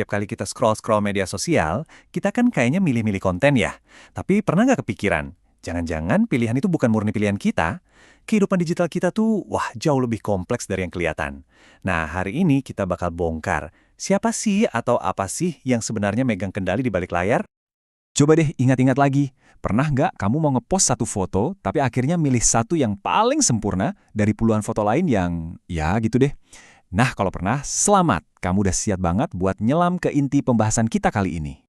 setiap kali kita scroll-scroll media sosial, kita kan kayaknya milih-milih konten ya. Tapi pernah nggak kepikiran, jangan-jangan pilihan itu bukan murni pilihan kita? Kehidupan digital kita tuh, wah jauh lebih kompleks dari yang kelihatan. Nah, hari ini kita bakal bongkar, siapa sih atau apa sih yang sebenarnya megang kendali di balik layar? Coba deh ingat-ingat lagi, pernah nggak kamu mau ngepost satu foto, tapi akhirnya milih satu yang paling sempurna dari puluhan foto lain yang, ya gitu deh. Nah, kalau pernah, selamat. Kamu udah siap banget buat nyelam ke inti pembahasan kita kali ini.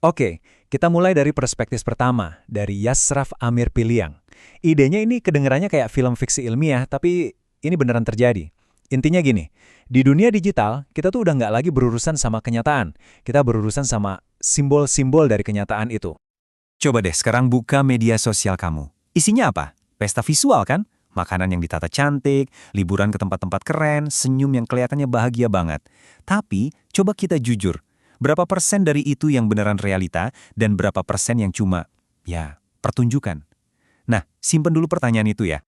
Oke, kita mulai dari perspektif pertama, dari Yasraf Amir Piliang. Idenya ini kedengarannya kayak film fiksi ilmiah, tapi ini beneran terjadi. Intinya gini, di dunia digital, kita tuh udah nggak lagi berurusan sama kenyataan. Kita berurusan sama simbol-simbol dari kenyataan itu. Coba deh sekarang buka media sosial kamu. Isinya apa? Pesta visual kan? Makanan yang ditata cantik, liburan ke tempat-tempat keren, senyum yang kelihatannya bahagia banget. Tapi, coba kita jujur. Berapa persen dari itu yang beneran realita dan berapa persen yang cuma, ya, pertunjukan? Nah, simpen dulu pertanyaan itu ya.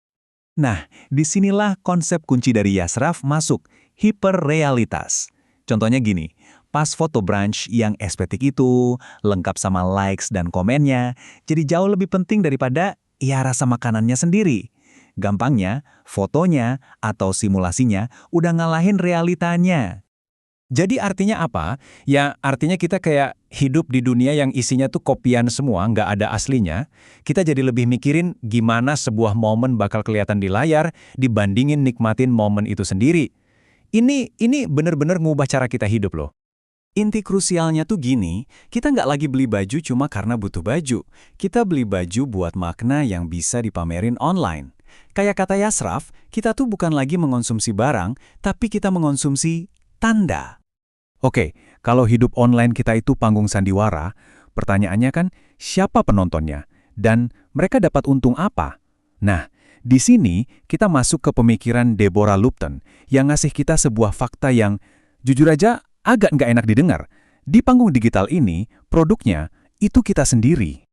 Nah, disinilah konsep kunci dari Yasraf masuk, hiperrealitas. Contohnya gini, pas foto brunch yang estetik itu, lengkap sama likes dan komennya, jadi jauh lebih penting daripada ya rasa makanannya sendiri. Gampangnya, fotonya atau simulasinya udah ngalahin realitanya. Jadi artinya apa? Ya artinya kita kayak hidup di dunia yang isinya tuh kopian semua, nggak ada aslinya. Kita jadi lebih mikirin gimana sebuah momen bakal kelihatan di layar dibandingin nikmatin momen itu sendiri. Ini bener-bener ngubah cara kita hidup loh. Inti krusialnya tuh gini, kita nggak lagi beli baju cuma karena butuh baju. Kita beli baju buat makna yang bisa dipamerin online. Kayak kata Yasraf, kita tuh bukan lagi mengonsumsi barang, tapi kita mengonsumsi tanda. Oke, kalau hidup online kita itu panggung sandiwara, pertanyaannya kan siapa penontonnya? Dan mereka dapat untung apa? Nah, di sini kita masuk ke pemikiran Deborah Lupton yang ngasih kita sebuah fakta yang jujur aja agak nggak enak didengar. Di panggung digital ini, produknya itu kita sendiri.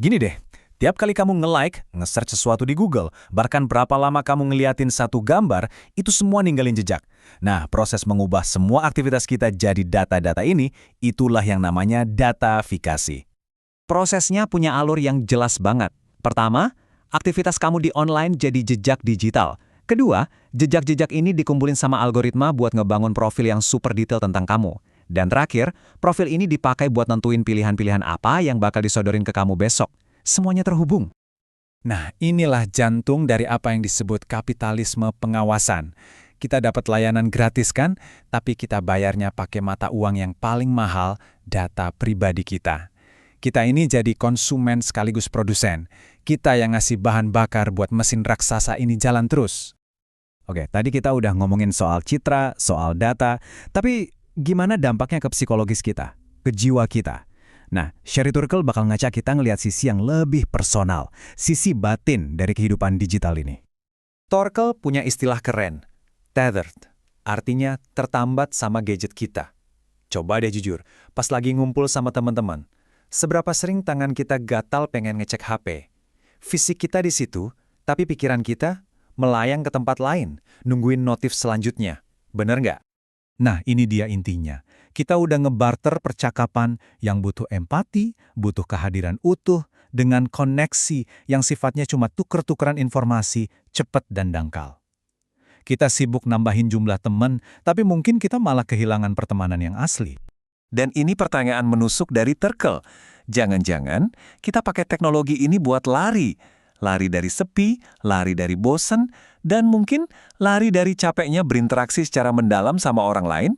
Gini deh, tiap kali kamu nge-like, nge-search sesuatu di Google, bahkan berapa lama kamu ngeliatin satu gambar, itu semua ninggalin jejak. Nah, proses mengubah semua aktivitas kita jadi data-data ini, itulah yang namanya datafikasi. Prosesnya punya alur yang jelas banget. Pertama, aktivitas kamu di online jadi jejak digital. Kedua, jejak-jejak ini dikumpulin sama algoritma buat ngebangun profil yang super detail tentang kamu. Dan terakhir, profil ini dipakai buat nentuin pilihan-pilihan apa yang bakal disodorin ke kamu besok. Semuanya terhubung. Nah, inilah jantung dari apa yang disebut kapitalisme pengawasan. Kita dapat layanan gratis kan, tapi kita bayarnya pakai mata uang yang paling mahal, data pribadi kita. Kita ini jadi konsumen sekaligus produsen. Kita yang ngasih bahan bakar buat mesin raksasa ini jalan terus. Oke, tadi kita udah ngomongin soal citra, soal data, tapi gimana dampaknya ke psikologis kita, ke jiwa kita? Nah, Sherry Turkle bakal ngajak kita ngelihat sisi yang lebih personal, sisi batin dari kehidupan digital ini. Turkle punya istilah keren, tethered, artinya tertambat sama gadget kita. Coba deh jujur, pas lagi ngumpul sama teman-teman, seberapa sering tangan kita gatal pengen ngecek HP? Fisik kita di situ, tapi pikiran kita melayang ke tempat lain, nungguin notif selanjutnya. Bener nggak? Nah, ini dia intinya. Kita udah ngebarter percakapan yang butuh empati, butuh kehadiran utuh, dengan koneksi yang sifatnya cuma tuker-tukeran informasi, cepat dan dangkal. Kita sibuk nambahin jumlah teman, tapi mungkin kita malah kehilangan pertemanan yang asli. Dan ini pertanyaan menusuk dari Turkle. Jangan-jangan kita pakai teknologi ini buat lari. Lari dari sepi, lari dari bosen, dan mungkin lari dari capeknya berinteraksi secara mendalam sama orang lain,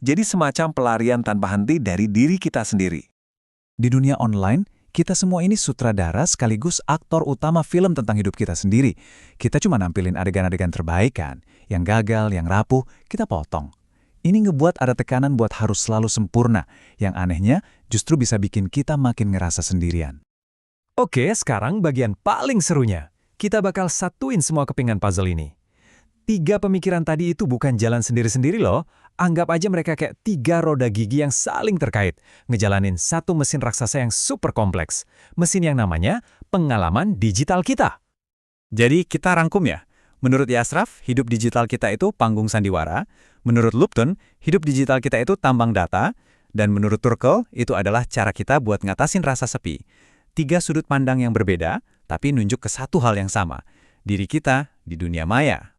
jadi semacam pelarian tanpa henti dari diri kita sendiri. Di dunia online, kita semua ini sutradara sekaligus aktor utama film tentang hidup kita sendiri. Kita cuma nampilin adegan-adegan terbaik kan, yang gagal, yang rapuh, kita potong. Ini ngebuat ada tekanan buat harus selalu sempurna, yang anehnya justru bisa bikin kita makin ngerasa sendirian. Oke, sekarang bagian paling serunya. Kita bakal satuin semua kepingan puzzle ini. 3 pemikiran tadi itu bukan jalan sendiri-sendiri loh. Anggap aja mereka kayak 3 roda gigi yang saling terkait, ngejalanin satu mesin raksasa yang super kompleks. Mesin yang namanya pengalaman digital kita. Jadi kita rangkum ya. Menurut Yasraf, hidup digital kita itu panggung sandiwara. Menurut Lupton, hidup digital kita itu tambang data. Dan menurut Turkel, itu adalah cara kita buat ngatasin rasa sepi. 3 sudut pandang yang berbeda, tapi nunjuk ke satu hal yang sama. Diri kita di dunia maya.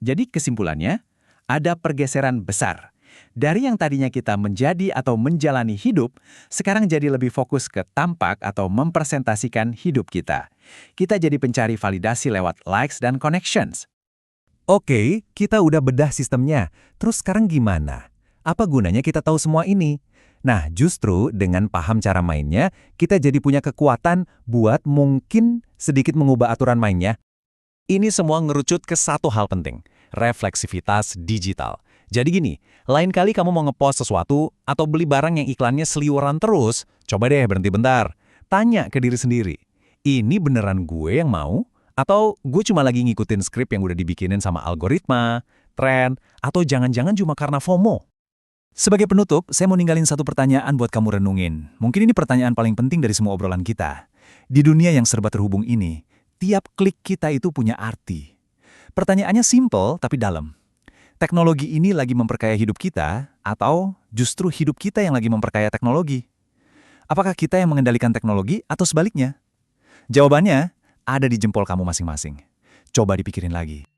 Jadi kesimpulannya, ada pergeseran besar. Dari yang tadinya kita menjadi atau menjalani hidup, sekarang jadi lebih fokus ke tampak atau mempresentasikan hidup kita. Kita jadi pencari validasi lewat likes dan connections. Oke, kita udah bedah sistemnya. Terus sekarang gimana? Apa gunanya kita tahu semua ini? Nah, justru dengan paham cara mainnya, kita jadi punya kekuatan buat mungkin sedikit mengubah aturan mainnya. Ini semua ngerucut ke satu hal penting, refleksivitas digital. Jadi gini, lain kali kamu mau ngepost sesuatu atau beli barang yang iklannya seliweran terus, coba deh berhenti bentar. Tanya ke diri sendiri, ini beneran gue yang mau? Atau gue cuma lagi ngikutin skrip yang udah dibikinin sama algoritma, tren, atau jangan-jangan cuma karena FOMO? Sebagai penutup, saya mau ninggalin satu pertanyaan buat kamu renungin. Mungkin ini pertanyaan paling penting dari semua obrolan kita. Di dunia yang serba terhubung ini, tiap klik kita itu punya arti. Pertanyaannya simple tapi dalam. Teknologi ini lagi memperkaya hidup kita, atau justru hidup kita yang lagi memperkaya teknologi? Apakah kita yang mengendalikan teknologi atau sebaliknya? Jawabannya ada di jempol kamu masing-masing. Coba dipikirin lagi.